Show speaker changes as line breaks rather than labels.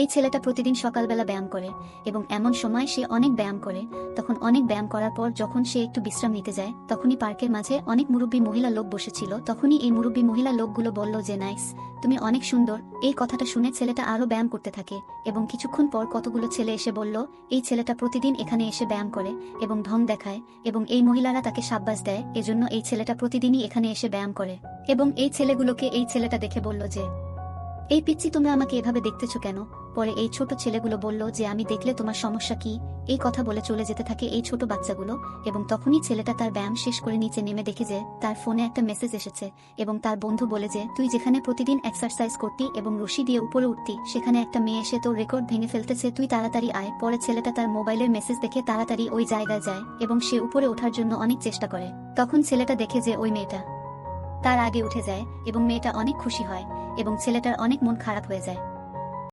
এই ছেলেটা প্রতিদিন সকালবেলা ব্যায়াম করে এবং এমন সময় সে অনেক ব্যায়াম করে। তখন অনেক ব্যায়াম করার পর যখন সে একটু বিশ্রাম নিতে যায়, তখনই পার্কের মাঝে অনেক মুরব্বী মহিলা লোক বসেছিল। তখনই এই মুরব্বী মহিলা লোকগুলো বলল যে, নাইস, তুমি অনেক সুন্দর। এই কথাটা শুনে ছেলেটা আরো ব্যায়াম করতে থাকে এবং কিছুক্ষণ পর কতগুলো ছেলে এসে বলল, এই ছেলেটা প্রতিদিন এখানে এসে ব্যায়াম করে এবং ঢং দেখায় এবং এই মহিলারা তাকে সাব্বাস দেয়, এজন্য এই ছেলেটা প্রতিদিনই এখানে এসে ব্যায়াম করে। এবং এই ছেলেগুলোকে এই ছেলেটা দেখে বলল যে, এই পিচ্চি, তুমি আমাকে এভাবে দেখতেছো কেন? পরে এই ছোট ছেলেগুলো বলল যে, আমি দেখলে তোমার সমস্যা কি? এই কথা বলে চলে যেতে থাকে এই ছোট বাচ্চাগুলো। এবং তখনই ছেলেটা তার ব্যায়াম শেষ করে নিচে নেমে দেখে যে তার ফোনে একটা মেসেজ এসেছে এবং তার বন্ধু বলে যে, তুই যেখানে প্রতিদিন এক্সারসাইজ করতি এবং রশি দিয়ে উপরে উঠতি, সেখানে একটা মেয়ে এসে তোর রেকর্ড ভেঙে ফেলতেছে, তুই তাড়াতাড়ি আয়। পরে ছেলেটা তার মোবাইলের মেসেজ দেখে তাড়াতাড়ি ওই জায়গায় যায় এবং সে উপরে ওঠার জন্য অনেক চেষ্টা করে। তখন ছেলেটা দেখে যে ওই মেয়েটা তার আগে উঠে যায় এবং মেয়েটা অনেক খুশি হয় এবং ছেলেটার অনেক মন খারাপ হয়ে যায়।